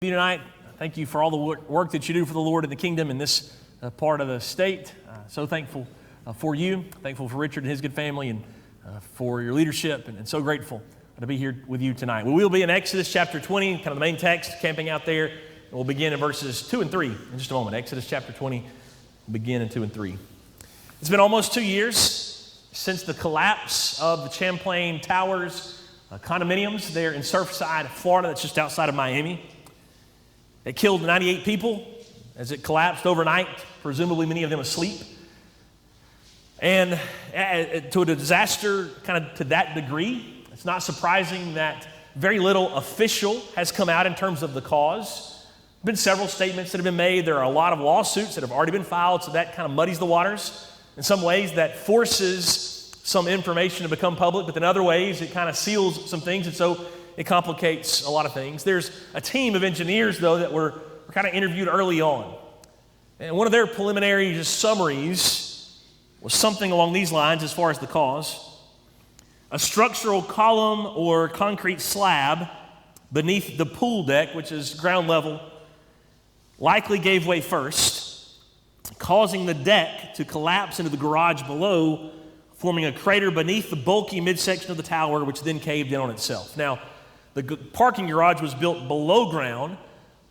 You tonight. Thank you for all the work that you do for the Lord in the kingdom in this part of the state. So thankful for you, thankful for Richard and his good family, and for your leadership, and so grateful to be here with you tonight. We will be in Exodus chapter 20, kind of the main text, camping out there. And we'll begin in verses 2 and 3 in just a moment. Exodus chapter 20, we'll begin in 2 and 3. It's been almost 2 years since the collapse of the Champlain Towers condominiums there in Surfside, Florida. That's just outside of Miami. It killed 98 people as it collapsed overnight, presumably many of them asleep. And to a disaster kind of to that degree, it's not surprising that very little official has come out in terms of the cause. There have been several statements that have been made. There are a lot of lawsuits that have already been filed, so that kind of muddies the waters. In some ways, that forces some information to become public, but in other ways, it kind of seals some things, and so it complicates a lot of things. There's a team of engineers, though, that were kind of interviewed early on. And one of their preliminary just summaries was something along these lines as far as the cause. A structural column or concrete slab beneath the pool deck, which is ground level, likely gave way first, causing the deck to collapse into the garage below, forming a crater beneath the bulky midsection of the tower, which then caved in on itself. Now, the parking garage was built below ground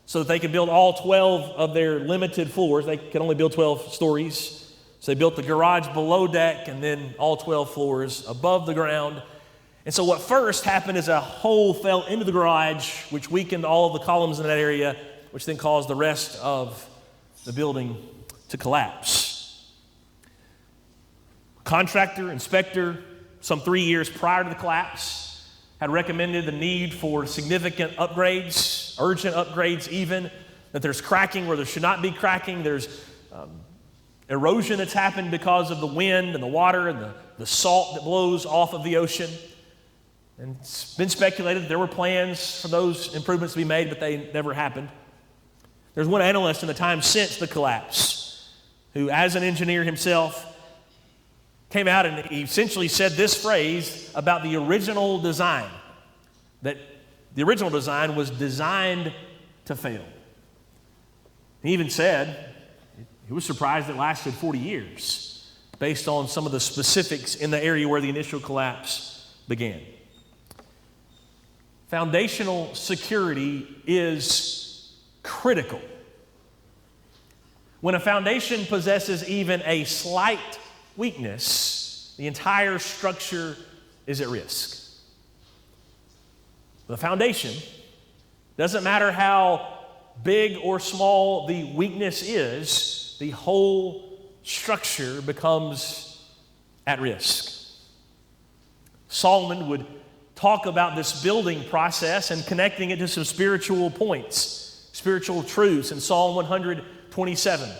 so that they could build all 12 of their limited floors. They could only build 12 stories. So they built the garage below deck and then all 12 floors above the ground. And so what first happened is a hole fell into the garage, which weakened all of the columns in that area, which then caused the rest of the building to collapse. Contractor, inspector, some 3 years prior to the collapse, had recommended the need for significant upgrades, urgent upgrades even, that there's cracking where there should not be cracking, there's erosion that's happened because of the wind and the water and the salt that blows off of the ocean. And it's been speculated that there were plans for those improvements to be made, but they never happened. There's one analyst in the time since the collapse who, as an engineer himself, came out and he essentially said this phrase about the original design, that the original design was designed to fail. He even said he was surprised it lasted 40 years based on some of the specifics in the area where the initial collapse began. Foundational security is critical. When a foundation possesses even a slight weakness, the entire structure is at risk. The foundation, doesn't matter how big or small the weakness is, the whole structure becomes at risk. Solomon would talk about this building process and connecting it to some spiritual points, spiritual truths in Psalm 127.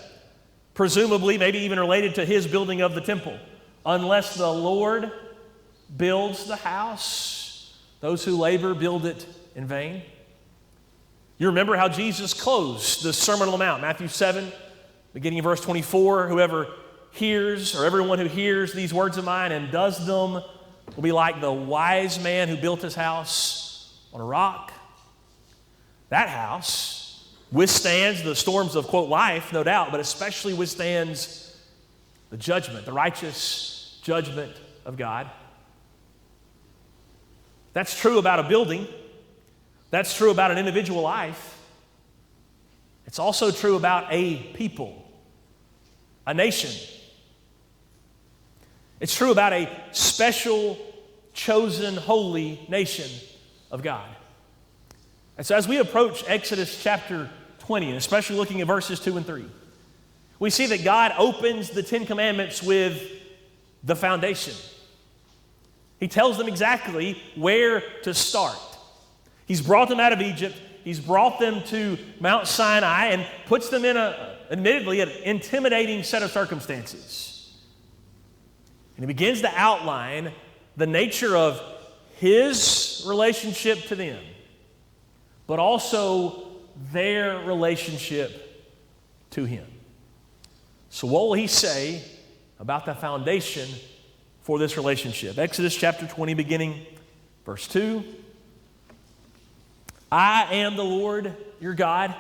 Presumably, maybe even related to his building of the temple. Unless the Lord builds the house, those who labor build it in vain. You remember how Jesus closed the Sermon on the Mount, Matthew 7, beginning in verse 24. Whoever hears, or everyone who hears these words of mine and does them will be like the wise man who built his house on a rock. That house withstands the storms of, quote, life, no doubt, but especially withstands the judgment, the righteous judgment of God. That's true about a building. That's true about an individual life. It's also true about a people, a nation. It's true about a special, chosen, holy nation of God. And so as we approach Exodus chapter 20, and especially looking at verses 2 and 3, we see that God opens the Ten Commandments with the foundation. He tells them exactly where to start. He's brought them out of Egypt. He's brought them to Mount Sinai and puts them in admittedly, an intimidating set of circumstances. And he begins to outline the nature of his relationship to them, but also their relationship to him. So what will he say about the foundation for this relationship? Exodus chapter 20, beginning verse 2. I am the Lord your God,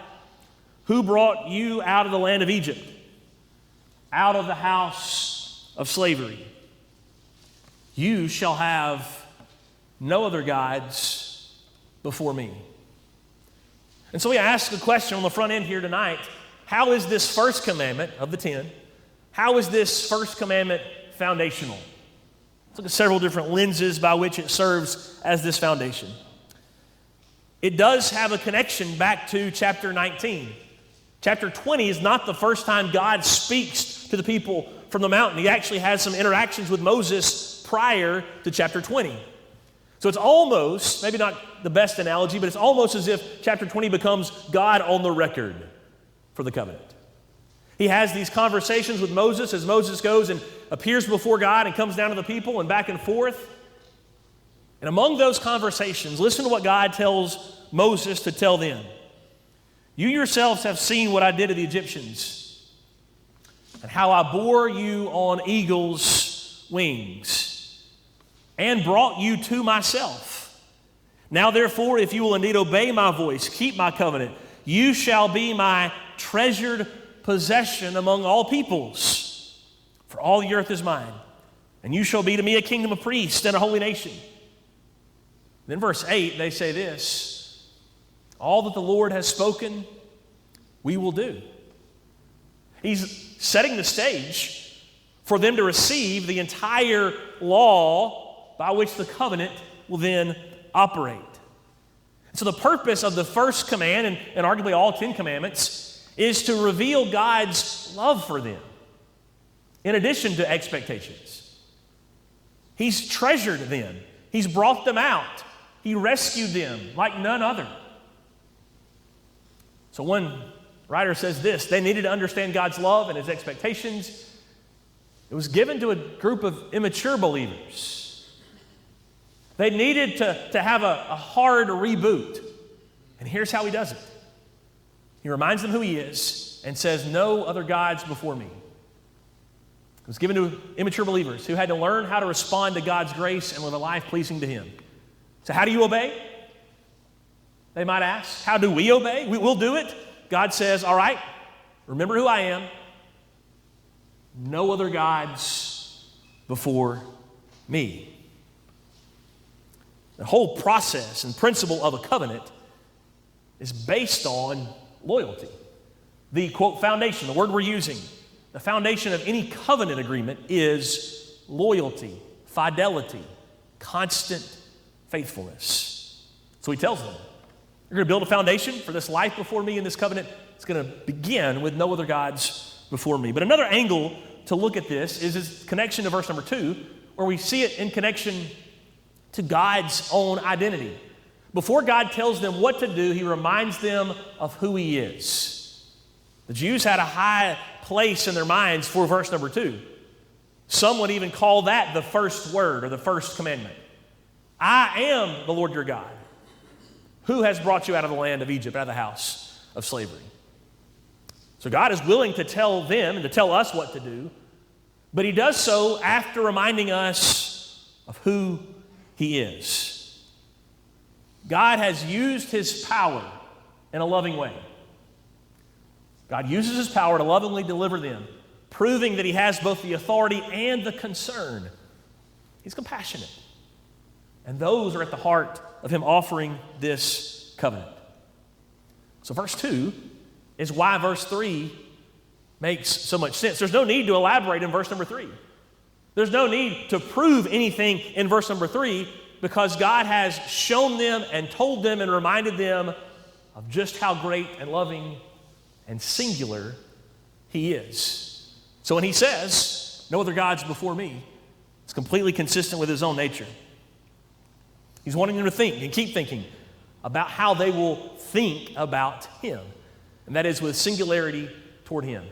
who brought you out of the land of Egypt, out of the house of slavery. You shall have no other gods before me. And so we ask a question on the front end here tonight. How is this first commandment of the 10, how is this first commandment foundational? Let's look at several different lenses by which it serves as this foundation. It does have a connection back to chapter 19. Chapter 20 is not the first time God speaks to the people from the mountain. He actually has some interactions with Moses prior to chapter 20. So it's almost, maybe not the best analogy, but it's almost as if chapter 20 becomes God on the record for the covenant. He has these conversations with Moses as Moses goes and appears before God and comes down to the people and back and forth. And among those conversations, listen to what God tells Moses to tell them. You yourselves have seen what I did to the Egyptians and how I bore you on eagle's wings and brought you to myself. Now therefore, if you will indeed obey my voice, keep my covenant, you shall be my treasured possession among all peoples. For all the earth is mine, and you shall be to me a kingdom of priests and a holy nation. Then verse 8, they say this, all that the Lord has spoken, we will do. He's setting the stage for them to receive the entire law by which the covenant will then operate. So the purpose of the first command, and arguably all 10 commandments, is to reveal God's love for them in addition to expectations. He's treasured them. He's brought them out. He rescued them like none other. So one writer says this, they needed to understand God's love and his expectations. It was given to a group of immature believers. They needed to have a hard reboot. And here's how he does it. He reminds them who he is and says, no other gods before me. It was given to immature believers who had to learn how to respond to God's grace and live a life pleasing to him. So how do you obey? They might ask. How do we obey? We'll do it. God says, all right, remember who I am. No other gods before me. The whole process and principle of a covenant is based on loyalty. The, quote, foundation, the word we're using, the foundation of any covenant agreement is loyalty, fidelity, constant faithfulness. So he tells them, you're going to build a foundation for this life before me in this covenant. It's going to begin with no other gods before me. But another angle to look at this is his connection to verse number 2, where we see it in connection to God's own identity. Before God tells them what to do, he reminds them of who he is. The Jews had a high place in their minds for verse number 2. Some would even call that the first word or the first commandment. I am the Lord your God, who has brought you out of the land of Egypt, out of the house of slavery. So God is willing to tell them and to tell us what to do, but he does so after reminding us of who he is. God has used his power in a loving way. God uses his power to lovingly deliver them, proving that he has both the authority and the concern. He's compassionate. And those are at the heart of him offering this covenant. So verse 2 is why verse 3 makes so much sense. There's no need to elaborate in verse number 3. There's no need to prove anything in verse number 3 because God has shown them and told them and reminded them of just how great and loving and singular he is. So when he says, no other gods before me, it's completely consistent with his own nature. He's wanting them to think and keep thinking about how they will think about him, and that is with singularity toward him.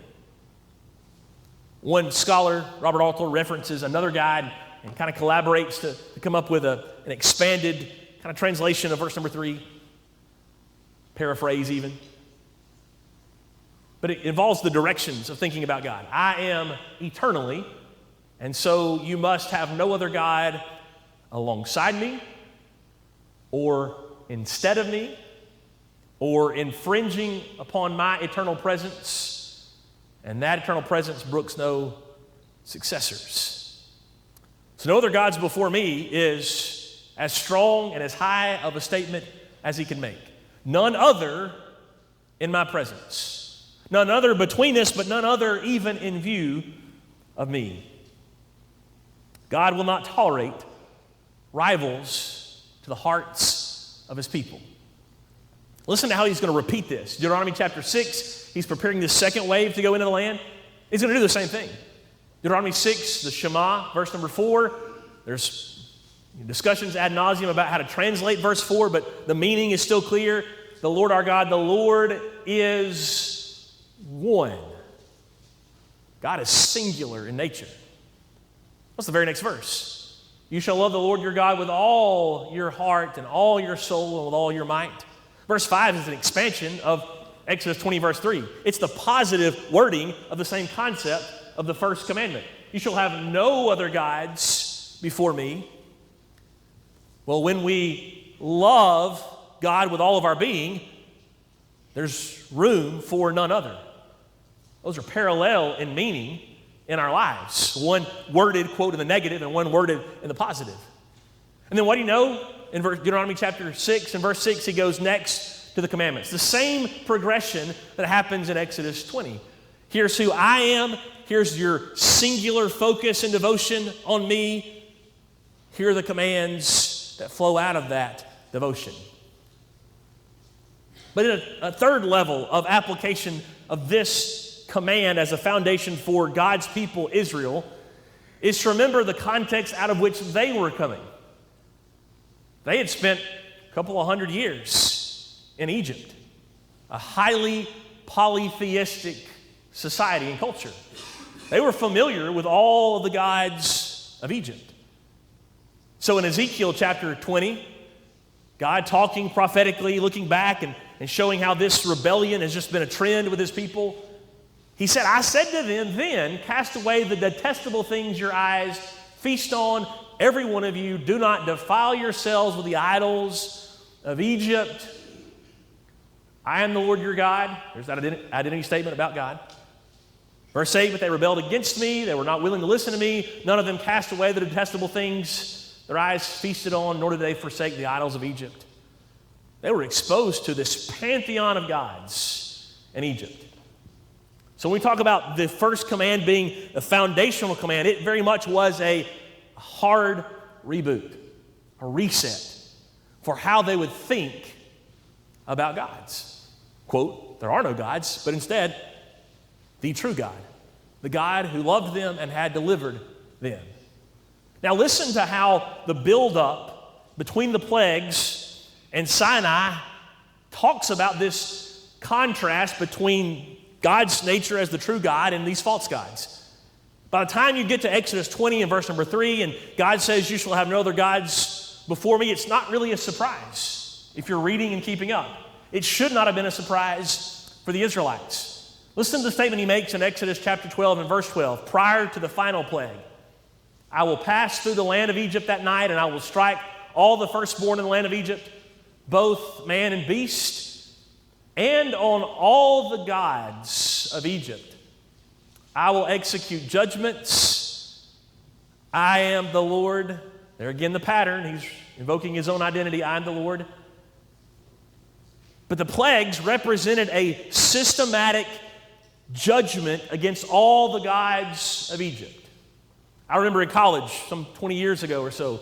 One scholar, Robert Alter, references another guy and kind of collaborates to come up with an expanded kind of translation of verse number 3, paraphrase even. But it involves the directions of thinking about God. I am eternally, and so you must have no other God alongside me, or instead of me, or infringing upon my eternal presence, and that eternal presence brooks no successors. So no other gods before me is as strong and as high of a statement as he can make. None other in my presence. None other between us, but none other even in view of me. God will not tolerate rivals to the hearts of his people. Listen to how he's going to repeat this. Deuteronomy chapter 6, he's preparing this second wave to go into the land. He's going to do the same thing. Deuteronomy 6, the Shema, verse number 4. There's discussions ad nauseum about how to translate verse 4, but the meaning is still clear. The Lord our God, the Lord is one. God is singular in nature. What's the very next verse? You shall love the Lord your God with all your heart and all your soul and with all your might. Verse 5 is an expansion of Exodus 20, verse 3. It's the positive wording of the same concept of the first commandment. You shall have no other gods before me. Well, when we love God with all of our being, there's room for none other. Those are parallel in meaning in our lives. One worded, quote, in the negative and one worded in the positive. And then what do you know? In Deuteronomy chapter 6 and verse 6, he goes next to the commandments. The same progression that happens in Exodus 20. Here's who I am. Here's your singular focus and devotion on me. Here are the commands that flow out of that devotion. But in a third level of application of this command as a foundation for God's people, Israel, is to remember the context out of which they were coming. They had spent a couple of hundred years in Egypt, a highly polytheistic society and culture. They were familiar with all of the gods of Egypt. So in Ezekiel chapter 20, God talking prophetically, looking back and showing how this rebellion has just been a trend with his people, he said, I said to them then, cast away the detestable things your eyes feast on, every one of you, do not defile yourselves with the idols of Egypt. I am the Lord your God. There's that identity statement about God. Verse 8, but they rebelled against me. They were not willing to listen to me. None of them cast away the detestable things their eyes feasted on, nor did they forsake the idols of Egypt. They were exposed to this pantheon of gods in Egypt. So when we talk about the first command being the foundational command, it very much was a hard reboot, a reset for how they would think about gods. Quote, there are no gods, but instead, the true God, the God who loved them and had delivered them. Now listen to how the buildup between the plagues and Sinai talks about this contrast between God's nature as the true God and these false gods. By the time you get to Exodus 20 and verse number 3, and God says, you shall have no other gods before me, it's not really a surprise if you're reading and keeping up. It should not have been a surprise for the Israelites. Listen to the statement he makes in Exodus chapter 12 and verse 12, prior to the final plague. I will pass through the land of Egypt that night, and I will strike all the firstborn in the land of Egypt, both man and beast, and on all the gods of Egypt I will execute judgments. I am the Lord. There again the pattern. He's invoking his own identity. I am the Lord. But the plagues represented a systematic judgment against all the gods of Egypt. I remember in college, some 20 years ago or so,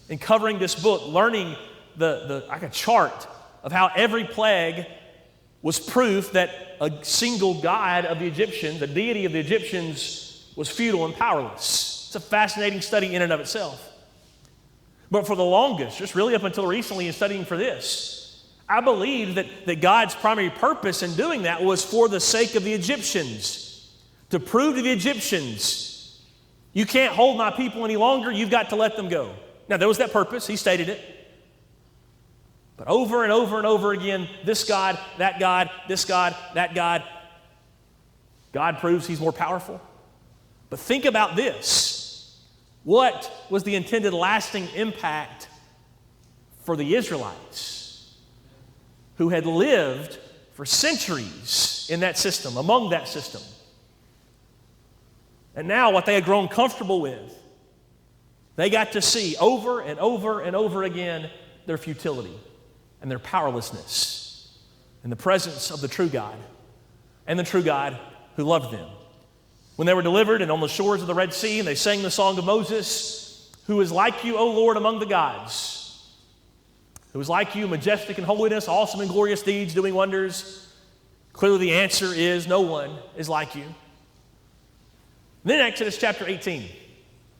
in covering this book, learning like a chart of how every plague was proof that a single god of the Egyptians, the deity of the Egyptians, was futile and powerless. It's a fascinating study in and of itself. But for the longest, just really up until recently in studying for this, I believed that God's primary purpose in doing that was for the sake of the Egyptians, to prove to the Egyptians, you can't hold my people any longer, you've got to let them go. Now, there was that purpose, he stated it. But over and over and over again, this God, that God, this God, that God, God proves he's more powerful. But think about this. What was the intended lasting impact for the Israelites, who had lived for centuries in that system, among that system. And now what they had grown comfortable with, they got to see over and over and over again their futility and their powerlessness in the presence of the true God and the true God who loved them. When they were delivered and on the shores of the Red Sea, and they sang the song of Moses, "Who is like you, O Lord, among the gods? Who is like you, majestic in holiness, awesome in glorious deeds, doing wonders?" Clearly the answer is no one is like you. Then Exodus chapter 18.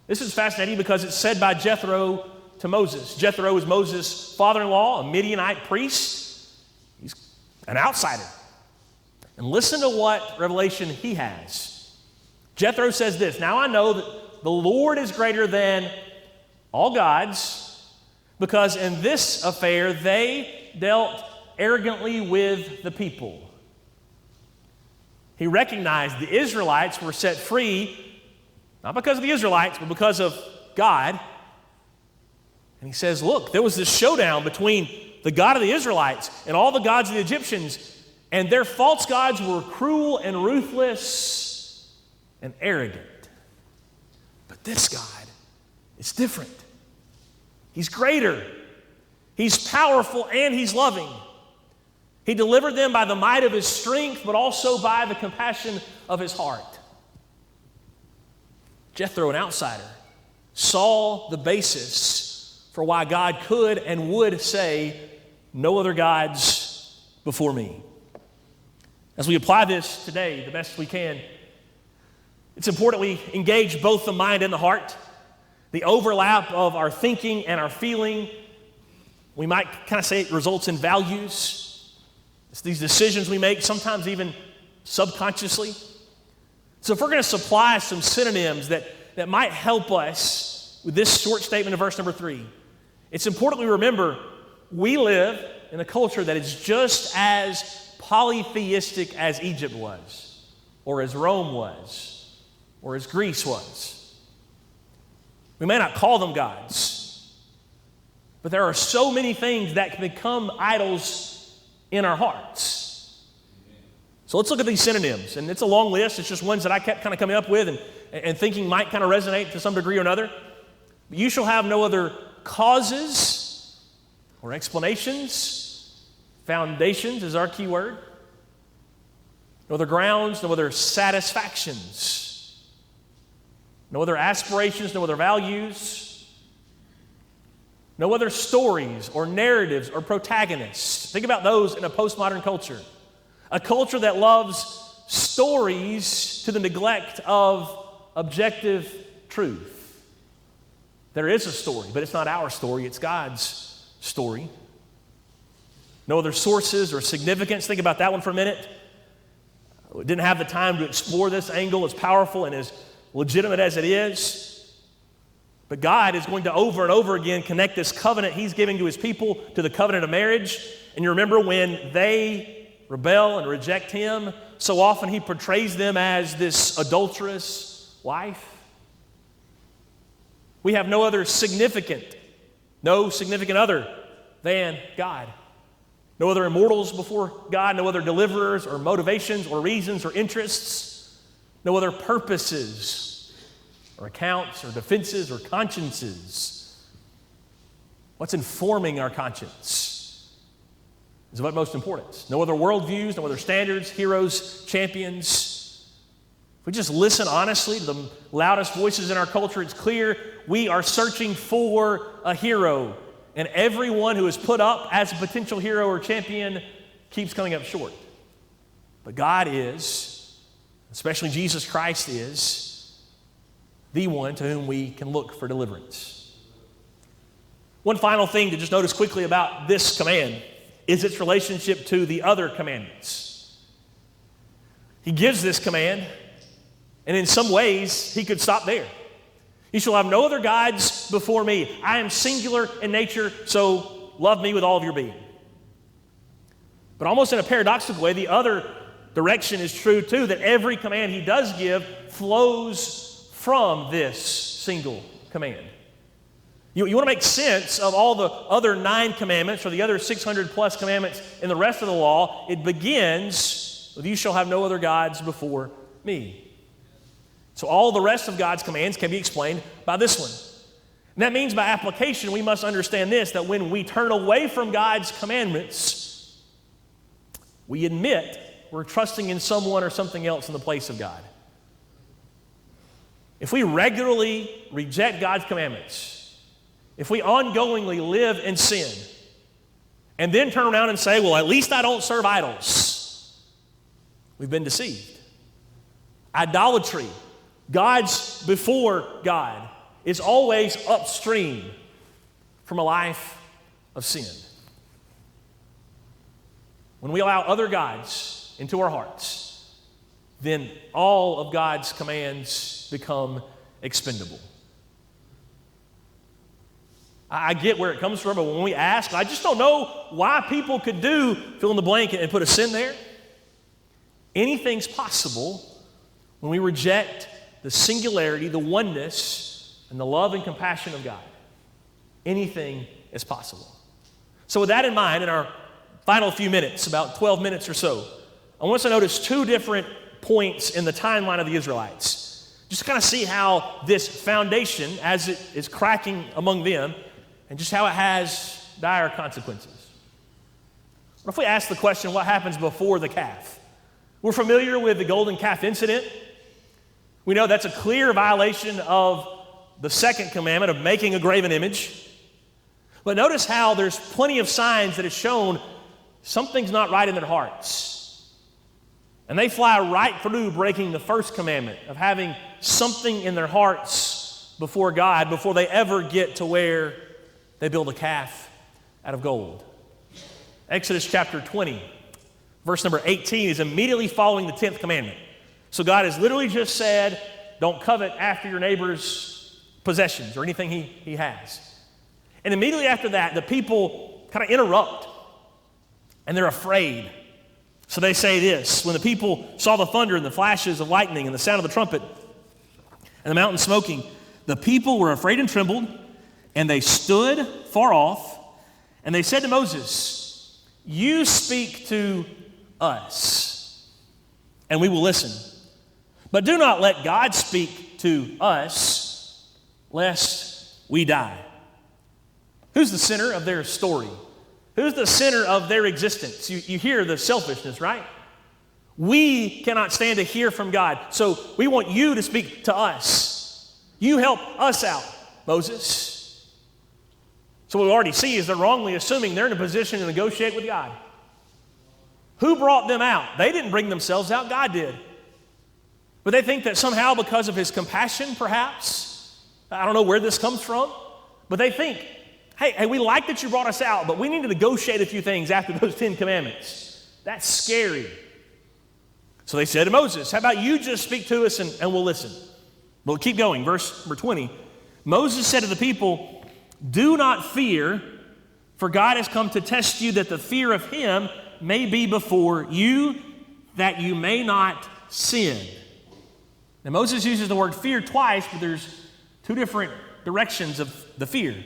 This is fascinating because it's said by Jethro to Moses. Jethro is Moses' father-in-law, a Midianite priest. He's an outsider. And listen to what revelation he has. Jethro says this, "Now I know that the Lord is greater than all gods, because in this affair they dealt arrogantly with the people." He recognized the Israelites were set free, not because of the Israelites, but because of God. And he says, look, there was this showdown between the God of the Israelites and all the gods of the Egyptians, and their false gods were cruel and ruthless and arrogant. But this God is different. He's greater. He's powerful and he's loving. He delivered them by the might of his strength, but also by the compassion of his heart. Jethro, an outsider, saw the basis for why God could and would say, "No other gods before me." As we apply this today the best we can, it's important we engage both the mind and the heart. The overlap of our thinking and our feeling, we might kind of say it results in values. It's these decisions we make, sometimes even subconsciously. So if we're going to supply some synonyms that might help us with this short statement of verse number 3, it's important we remember we live in a culture that is just as polytheistic as Egypt was, or as Rome was, or as Greece was. We may not call them gods, but there are so many things that can become idols in our hearts. So let's look at these synonyms, and it's a long list. It's just ones that I kept kind of coming up with and thinking might kind of resonate to some degree or another. But you shall have no other causes or explanations. Foundations is our key word. No other grounds, no other satisfactions. No other aspirations, no other values. No other stories or narratives or protagonists. Think about those in a postmodern culture. A culture that loves stories to the neglect of objective truth. There is a story, but it's not our story, it's God's story. No other sources or significance. Think about that one for a minute. We didn't have the time to explore this angle, as powerful and as legitimate as it is. But God is going to over and over again connect this covenant he's giving to his people to the covenant of marriage. And you remember when they rebel and reject him, so often he portrays them as this adulterous wife. We have no significant other than God. No other immortals before God, no other deliverers or motivations or reasons or interests, no other purposes or accounts or defenses or consciences. What's informing our conscience is of utmost importance. No other worldviews, no other standards, heroes, champions. If we just listen honestly to the loudest voices in our culture, it's clear we are searching for a hero. And everyone who is put up as a potential hero or champion keeps coming up short. But God is, especially Jesus Christ is, the one to whom we can look for deliverance. One final thing to just notice quickly about this command is its relationship to the other commandments. He gives this command, and in some ways, he could stop there. You shall have no other gods before me. I am singular in nature, so love me with all of your being. But almost in a paradoxical way, the other direction is true too, that every command he does give flows from this single command. You want to make sense of all the other 9 commandments or the other 600 plus commandments in the rest of the law. It begins with, you shall have no other gods before me. So all the rest of God's commands can be explained by this one. And that means by application, we must understand this, that when we turn away from God's commandments, we admit we're trusting in someone or something else in the place of God. If we regularly reject God's commandments, if we ongoingly live in sin, and then turn around and say, well, at least I don't serve idols, we've been deceived. Idolatry, gods before God, is always upstream from a life of sin. When we allow other gods into our hearts, then all of God's commands become expendable. I get where it comes from, but when we ask, I just don't know why people could do fill in the blank and put a sin there. Anything's possible when we reject the singularity, the oneness, and the love and compassion of God. Anything is possible. So with that in mind, in our final few minutes, about 12 minutes or so, I want us to notice 2 different points in the timeline of the Israelites. Just to kind of see how this foundation, as it is cracking among them, and just how it has dire consequences. What if we ask the question, what happens before the calf? We're familiar with the golden calf incident. We know that's a clear violation of the second commandment of making a graven image. But notice how there's plenty of signs that have shown something's not right in their hearts. And they fly right through breaking the first commandment of having something in their hearts before God before they ever get to where they build a calf out of gold. Exodus chapter 20, verse number 18 is immediately following the 10th commandment. So God has literally just said, don't covet after your neighbor's possessions or anything he has. And immediately after that, the people kind of interrupt and they're afraid. So they say this, when the people saw the thunder and the flashes of lightning and the sound of the trumpet and the mountain smoking, the people were afraid and trembled, and they stood far off, and they said to Moses, you speak to us, and we will listen. But do not let God speak to us, lest we die. Who's the center of their story? Who's the center of their existence? You hear the selfishness, right? We cannot stand to hear from God, so we want you to speak to us. You help us out, Moses. So what we already see is they're wrongly assuming they're in a position to negotiate with God. Who brought them out? They didn't bring themselves out, God did. But they think that somehow because of his compassion, perhaps, I don't know where this comes from, but they think, hey, we like that you brought us out, but we need to negotiate a few things after those 10 commandments. That's scary. So they said to Moses, how about you just speak to us and we'll listen. Well, keep going. Verse number 20. Moses said to the people, do not fear, for God has come to test you that the fear of him may be before you, that you may not sin. Now Moses uses the word fear twice, but there's 2 different directions of the fear.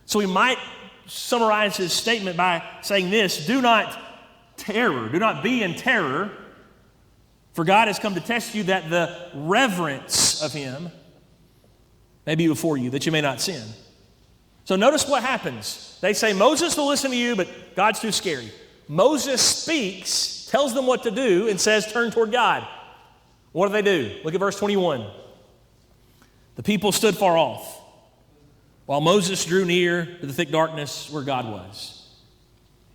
So we might summarize his statement by saying this, do not be in terror, for God has come to test you that the reverence of him may be before you, that you may not sin. So notice what happens. They say, Moses will listen to you, but God's too scary. Moses speaks, tells them what to do, and says, turn toward God. What do? Look at verse 21. The people stood far off, while Moses drew near to the thick darkness where God was.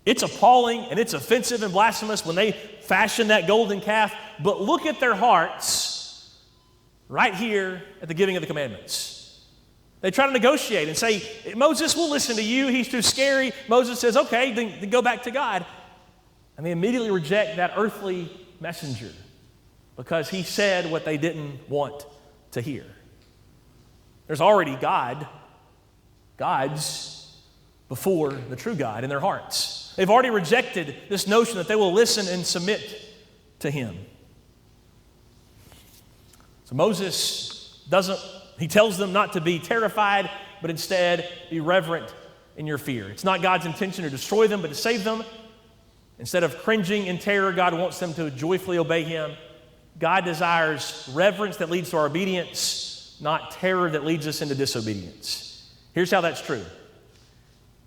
It's appalling and it's offensive and blasphemous when they fashion that golden calf, but look at their hearts right here at the giving of the commandments. They try to negotiate and say, Moses will listen to you, he's too scary. Moses says, okay, then go back to God. And they immediately reject that earthly messenger because he said what they didn't want to hear. There's already gods before the true God in their hearts. They've already rejected this notion that they will listen and submit to him. So Moses he tells them not to be terrified. but instead be reverent in your fear. It's not God's intention to destroy them, but to save them. Instead of cringing in terror, God wants them to joyfully obey him. God desires reverence that leads to our obedience, not terror that leads us into disobedience. Here's how that's true.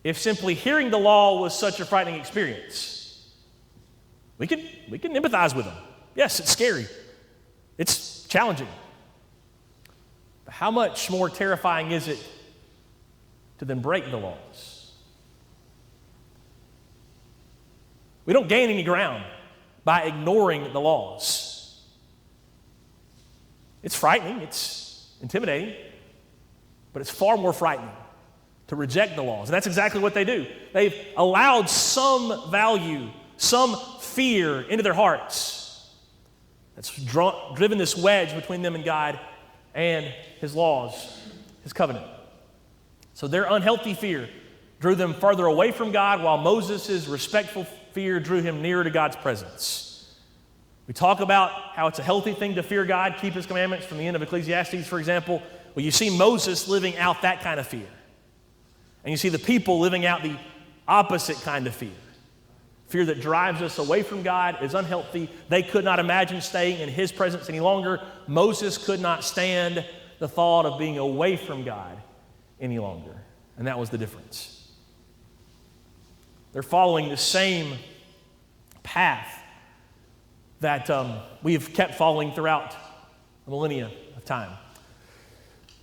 If simply hearing the law was such a frightening experience, we can empathize with them. Yes, it's scary. It's challenging. But how much more terrifying is it to then break the laws? We don't gain any ground by ignoring the laws. It's frightening, it's intimidating, but it's far more frightening to reject the laws. And that's exactly what they do. They've allowed some value, some fear into their hearts. That's driven this wedge between them and God and his laws, his covenant. So their unhealthy fear drew them further away from God, while Moses' respectful fear drew him nearer to God's presence. We talk about how it's a healthy thing to fear God, keep his commandments from the end of Ecclesiastes, for example. Well, you see Moses living out that kind of fear. And you see the people living out the opposite kind of fear. Fear that drives us away from God is unhealthy. They could not imagine staying in his presence any longer. Moses could not stand the thought of being away from God any longer. And that was the difference. They're following the same path that we have kept following throughout the millennia of time.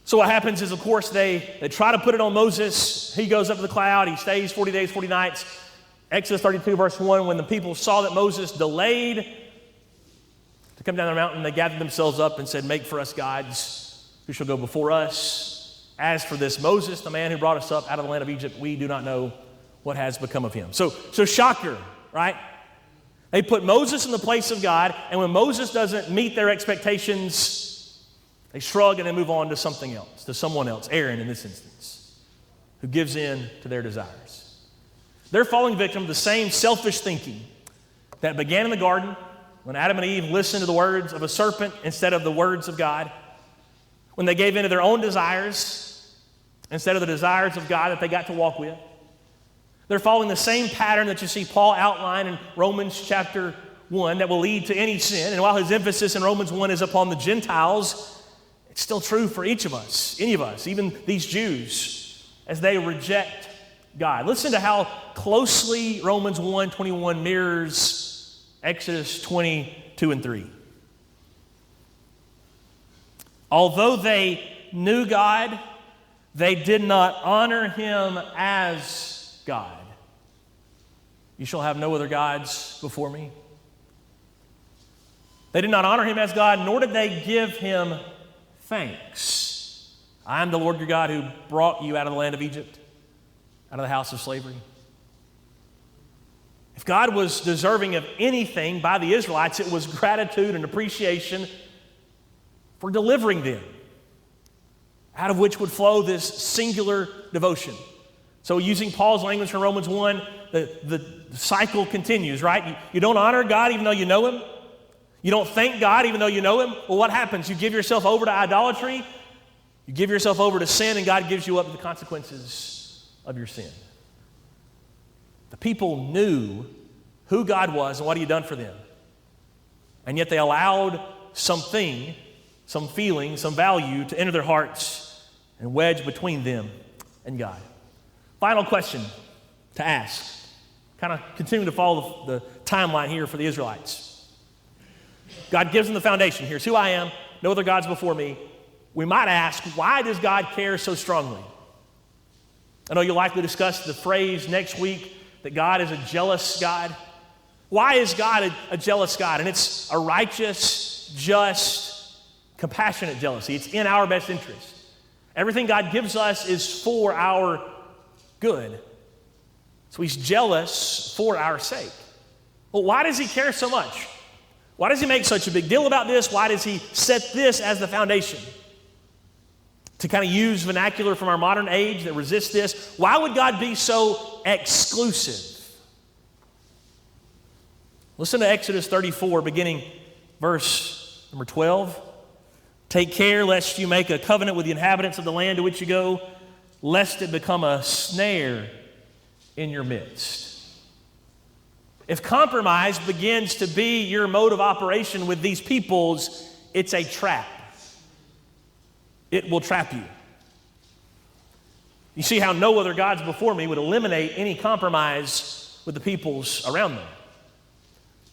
So what happens is, of course, they try to put it on Moses. He goes up to the cloud. He stays 40 days, 40 nights. Exodus 32, verse 1, when the people saw that Moses delayed to come down the mountain, they gathered themselves up and said, "Make for us gods who shall go before us. As for this Moses, the man who brought us up out of the land of Egypt, we do not know what has become of him." So shocker, right? They put Moses in the place of God, and when Moses doesn't meet their expectations, they shrug and they move on to something else, to someone else, Aaron in this instance, who gives in to their desires. They're falling victim to the same selfish thinking that began in the garden when Adam and Eve listened to the words of a serpent instead of the words of God, when they gave in to their own desires instead of the desires of God that they got to walk with. They're following the same pattern that you see Paul outline in Romans chapter 1 that will lead to any sin. And while his emphasis in Romans 1 is upon the Gentiles, it's still true for each of us, any of us, even these Jews, as they reject God. Listen to how closely Romans 1:21 mirrors Exodus 22 and 3. Although they knew God, they did not honor him as God. You shall have no other gods before me. They did not honor him as God, nor did they give him thanks. I am the Lord your God who brought you out of the land of Egypt, out of the house of slavery. If God was deserving of anything by the Israelites, it was gratitude and appreciation for delivering them, out of which would flow this singular devotion. So using Paul's language from Romans 1, the cycle continues, right? You don't honor God even though you know him. You don't thank God even though you know him. Well, what happens? You give yourself over to idolatry. You give yourself over to sin, and God gives you up to the consequences of your sin. The people knew who God was and what he had done for them. And yet they allowed something, some feeling, some value to enter their hearts and wedge between them and God. Final question to ask, kind of continue to follow the timeline here for the Israelites. God gives them the foundation. Here's who I am, no other gods before me. We might ask, why does God care so strongly? I know you'll likely discuss the phrase next week that God is a jealous God. Why is God a jealous God? And it's a righteous, just, compassionate jealousy. It's in our best interest. Everything God gives us is for our good. So he's jealous for our sake. Well, why does he care so much? Why does he make such a big deal about this? Why does he set this as the foundation? To kind of use vernacular from our modern age that resists this, why would God be so exclusive? Listen to Exodus 34, beginning verse number 12. Take care lest you make a covenant with the inhabitants of the land to which you go lest it become a snare in your midst. If compromise begins to be your mode of operation with these peoples, it's a trap. It will trap you. You see how no other gods before me would eliminate any compromise with the peoples around them.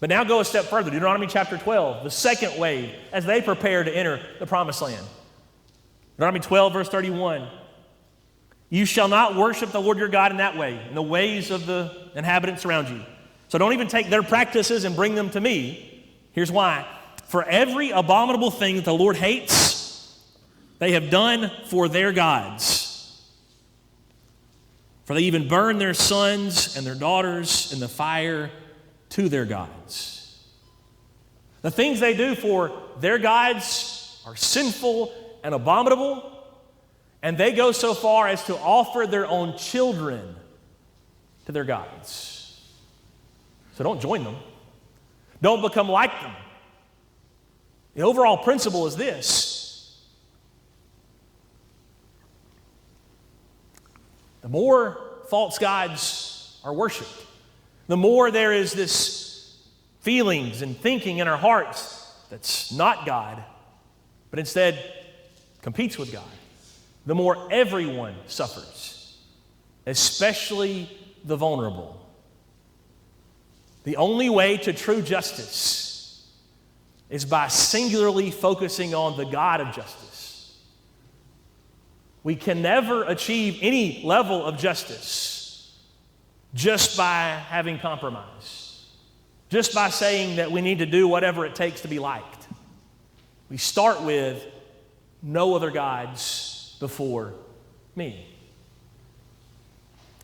But now go a step further. Deuteronomy chapter 12, the second wave, as they prepare to enter the promised land. Deuteronomy 12, verse 31. You shall not worship the Lord your God in that way, in the ways of the inhabitants around you. So don't even take their practices and bring them to me. Here's why. For every abominable thing that the Lord hates, they have done for their gods. For they even burn their sons and their daughters in the fire to their gods. The things they do for their gods are sinful and abominable, and they go so far as to offer their own children to their gods. So don't join them. Don't become like them. The overall principle is this: the more false gods are worshiped, the more there is this feelings and thinking in our hearts that's not God, but instead competes with God, the more everyone suffers, especially the vulnerable. The only way to true justice is by singularly focusing on the God of justice. We can never achieve any level of justice just by having compromise, just by saying that we need to do whatever it takes to be liked. We start with no other gods before me.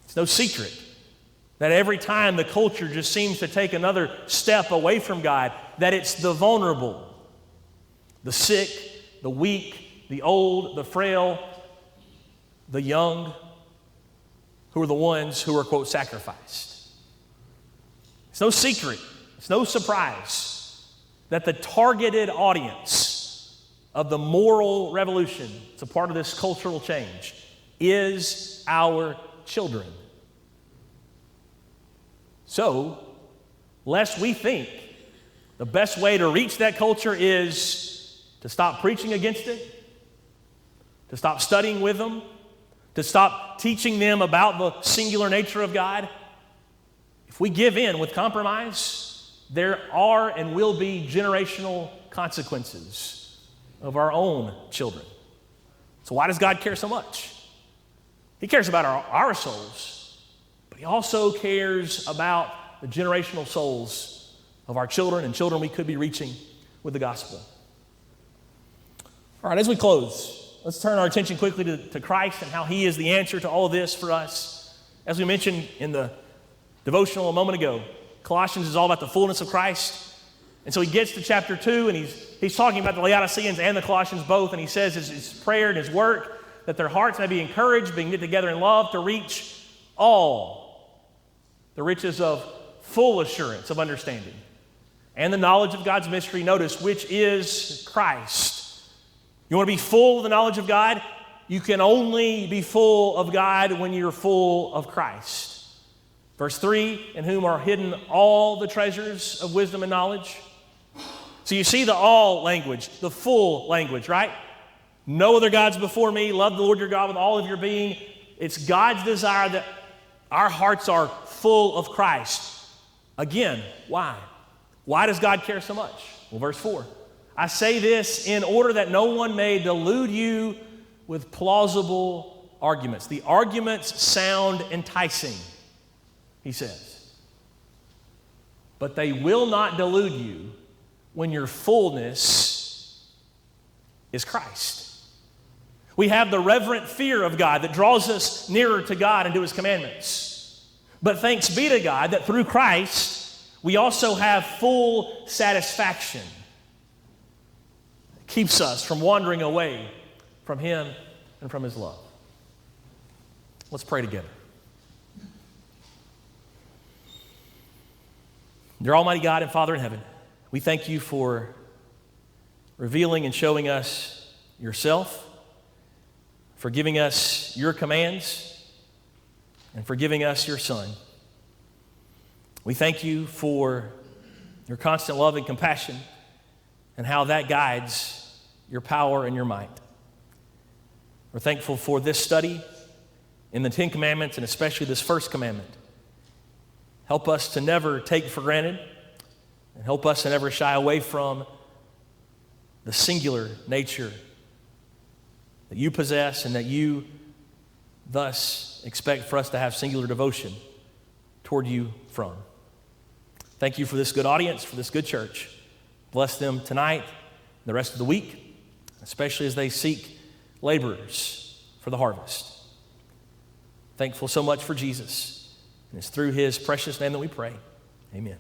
It's no secret that every time the culture just seems to take another step away from God, that it's the vulnerable, the sick, the weak, the old, the frail, the young, who are the ones who are, quote, sacrificed. It's no secret, it's no surprise that the targeted audience of the moral revolution, it's a part of this cultural change, is our children. So, lest we think the best way to reach that culture is to stop preaching against it, to stop studying with them, to stop teaching them about the singular nature of God, if we give in with compromise, there are and will be generational consequences of our own children. So why does God care so much? He cares about our souls. He also cares about the generational souls of our children and children we could be reaching with the gospel. All right, as we close, let's turn our attention quickly to Christ and how he is the answer to all of this for us. As we mentioned in the devotional a moment ago, Colossians is all about the fullness of Christ. And so he gets to chapter 2, and he's talking about the Laodiceans and the Colossians both, and he says his prayer and his work that their hearts may be encouraged, being knit together in love, to reach all the riches of full assurance of understanding and the knowledge of God's mystery, notice, which is Christ. You want to be full of the knowledge of God? You can only be full of God when you're full of Christ. Verse 3, in whom are hidden all the treasures of wisdom and knowledge. So you see the all language, the full language, right? No other gods before me. Love the Lord your God with all of your being. It's God's desire that our hearts are full of Christ. Again, why? Why does God care so much? Well, verse 4. I say this in order that no one may delude you with plausible arguments. The arguments sound enticing, he says. But they will not delude you when your fullness is Christ. We have the reverent fear of God that draws us nearer to God and to his commandments. But thanks be to God that through Christ, we also have full satisfaction. It keeps us from wandering away from him and from his love. Let's pray together. Dear Almighty God and Father in heaven, we thank you for revealing and showing us yourself, for giving us your commands and for giving us your Son. We thank you for your constant love and compassion and how that guides your power and your might. We're thankful for this study in the Ten Commandments, and especially this first commandment. Help us to never take for granted, and help us to never shy away from the singular nature that you possess and that you thus expect for us to have singular devotion toward you from. Thank you for this good audience, for this good church. Bless them tonight and the rest of the week, especially as they seek laborers for the harvest. Thankful so much for Jesus. And it's through his precious name that we pray. Amen.